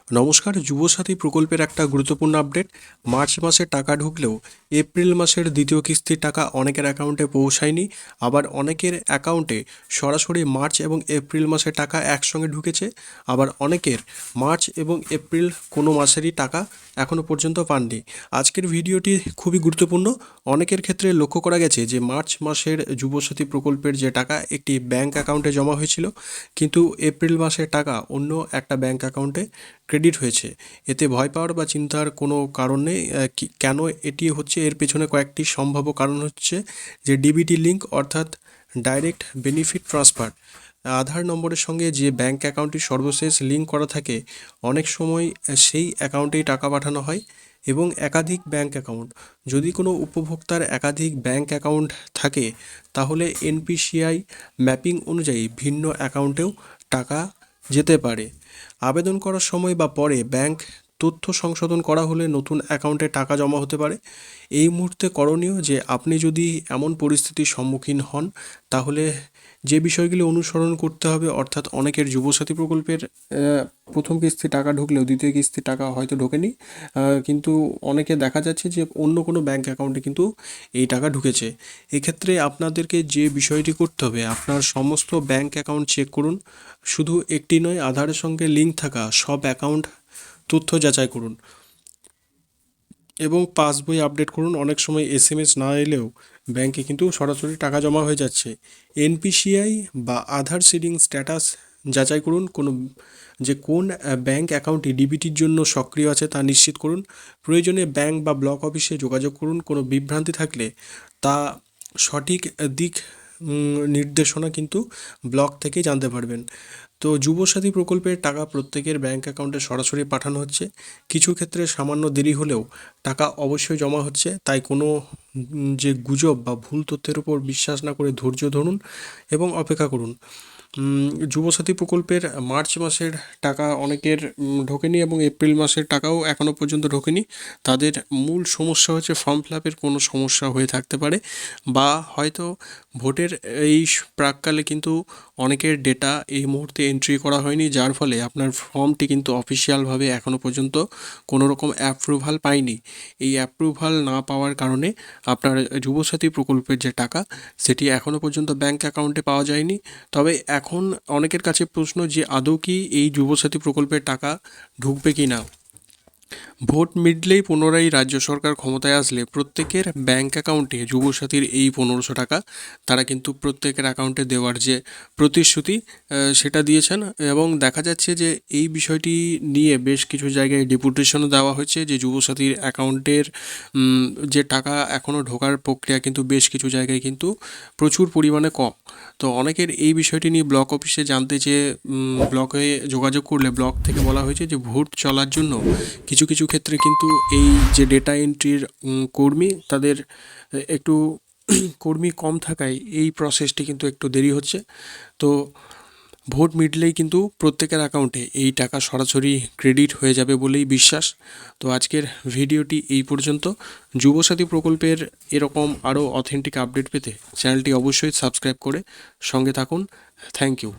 নমস্কার। যুবসাথী প্রকল্পের একটা গুরুত্বপূর্ণ আপডেট। মার্চ মাসে টাকা ঢুকলেও এপ্রিল মাসের দ্বিতীয় কিস্তির টাকা অনেকের অ্যাকাউন্টে পৌঁছায়নি। আবার অনেকের অ্যাকাউন্টে সরাসরি মার্চ এবং এপ্রিল মাসের টাকা একসঙ্গে ঢুকেছে। আবার অনেকের মার্চ এবং এপ্রিল কোনো মাসেরই টাকা এখনও পর্যন্ত পাননি। আজকের ভিডিওটি খুবই গুরুত্বপূর্ণ। অনেকের ক্ষেত্রে লক্ষ্য করা গেছে যে মার্চ মাসের যুবসাথী প্রকল্পের যে টাকা একটি ব্যাংক অ্যাকাউন্টে জমা হয়েছিল, কিন্তু এপ্রিল মাসের টাকা অন্য একটা ব্যাংক অ্যাকাউন্টে ক্রেডিট হয়েছে। এতে ভয় পাওয়ার বা চিন্তার কোনো কারণ নেই। কেন এটি হচ্ছে, এর পেছনে কয়েকটি সম্ভাব্য কারণ হচ্ছে যে ডিবিটি লিঙ্ক অর্থাৎ ডাইরেক্ট বেনিফিট ট্রান্সফার। আধার নম্বরের সঙ্গে যে ব্যাংক অ্যাকাউন্টটি সর্বশেষ লিঙ্ক করা থাকে, অনেক সময় সেই অ্যাকাউন্টেই টাকা পাঠানো হয়। এবং একাধিক ব্যাংক অ্যাকাউন্ট, যদি কোনো উপভোক্তার একাধিক ব্যাংক অ্যাকাউন্ট থাকে তাহলে এনপিসিআই ম্যাপিং অনুযায়ী ভিন্ন অ্যাকাউন্টেও টাকা যেতে পারে। আবেদন করার সময় বা পরে ব্যাংক তথ্য সংশোধন করা হলে নতুন অ্যাকাউন্টে টাকা জমা হতে পারে। এই মুহূর্তে করণীয় যে আপনি যদি এমন পরিস্থিতির সম্মুখীন হন তাহলে যে বিষয়গুলি অনুসরণ করতে হবে, অর্থাৎ অনেকের যুবসাথী প্রকল্পের প্রথম কিস্তি টাকা ঢুকলেও দ্বিতীয় কিস্তি টাকা হয়তো ঢোকেনি, কিন্তু অনেকে দেখা যাচ্ছে যে অন্য কোনো ব্যাংক অ্যাকাউন্টে কিন্তু এই টাকা ঢুকেছে। এক্ষেত্রে আপনাদেরকে যে বিষয়টি করতে হবে, আপনার সমস্ত ব্যাংক অ্যাকাউন্ট চেক করুন। শুধু একটি নয়, আধারের সঙ্গে লিঙ্ক থাকা সব অ্যাকাউন্ট তথ্য যাচাই করুন এবং পাসবই আপডেট করুন। অনেক সময় এসএমএস না এলেও ব্যাংকে কিন্তু সরাসরি টাকা জমা হয়ে যাচ্ছে। এনপিসিআই বা আধার সিডিং স্ট্যাটাস যাচাই করুন। কোন ব্যাংক অ্যাকাউন্টটি ডিবিটির জন্য সক্রিয় আছে তা নিশ্চিত করুন। প্রয়োজনে ব্যাংক বা ব্লক অফিসে যোগাযোগ করুন। কোনো বিভ্রান্তি থাকলে তা সঠিক দিক নির্দেশনা কিন্তু ব্লক থেকে জানতে পারবেন। তো যুবসাথী প্রকল্পের টাকা প্রত্যেকের ব্যাংক অ্যাকাউন্টে সরাসরি পাঠানো হচ্ছে। কিছু ক্ষেত্রে সামান্য দেরি হলেও টাকা অবশ্যই জমা হচ্ছে। তাই কোনো যে গুজব বা ভুল তথ্যের উপর বিশ্বাস না করে ধৈর্য ধরুন এবং অপেক্ষা করুন। যুবসাথী প্রকল্পের মার্চ মাসের টাকা অনেকের ঢোকেনি এবং এপ্রিল মাসের টাকাও এখনও পর্যন্ত ঢোকেনি। তাদের মূল সমস্যা হচ্ছে ফর্ম ফিল আপের কোনো সমস্যা হয়ে থাকতে পারে, বা হয়তো ভোটের এই প্রাককালে কিন্তু অনেকের ডেটা এই মুহূর্তে এন্ট্রি করা হয়নি, যার ফলে আপনার ফর্মটি কিন্তু অফিসিয়ালভাবে এখনও পর্যন্ত কোনো রকম অ্যাপ্রুভাল পায়নি। এই অ্যাপ্রুভাল না পাওয়ার কারণে আপনার যুবসাথী প্রকল্পের যে টাকা সেটি এখনও পর্যন্ত ব্যাংক অ্যাকাউন্টে পাওয়া যায়নি। তবে এখন অনেকের কাছে প্রশ্ন যে আদৌ কি এই যুবসাথী প্রকল্পের টাকা ঢুকবে কি না। ভোট মিটলেই পুনরায় রাজ্য সরকার ক্ষমতায় আসলে প্রত্যেকের ব্যাংক অ্যাকাউন্টে যুবসাথীর এই 1500 টাকা তারা কিন্তু প্রত্যেকের অ্যাকাউন্টে দেওয়ার যে প্রতিশ্রুতি সেটা দিয়েছেন। এবং দেখা যাচ্ছে যে এই বিষয়টি নিয়ে বেশ কিছু জায়গায় ডেপুটেশনও দেওয়া হয়েছে যে যুবসাথীর অ্যাকাউন্টের যে টাকা এখনও ঢোকার প্রক্রিয়া কিন্তু বেশ কিছু জায়গায় কিন্তু প্রচুর পরিমাণে কম। তো অনেকের এই বিষয়টি নিয়ে ব্লক অফিসে জানতে চেয়ে ব্লকে যোগাযোগ করলে ব্লক থেকে বলা হয়েছে যে ভোট চলার জন্য কিছু কিছু ক্ষেত্রে কিন্তু এই যে ডেটা এন্ট্রির কর্মী তাদের একটু কর্মী কম থাকায় এই প্রসেসটি কিন্তু একটু দেরি হচ্ছে। তো ভোট মিটলেই কিন্তু প্রত্যেকের অ্যাকাউন্টে এই টাকা সরাসরি ক্রেডিট হয়ে যাবে বলেই বিশ্বাস। তো আজকের ভিডিওটি এই পর্যন্ত। যুবসাথী প্রকল্পের এরকম আরও অথেন্টিক আপডেট পেতে চ্যানেলটি অবশ্যই সাবস্ক্রাইব করে সঙ্গে থাকুন। Thank you.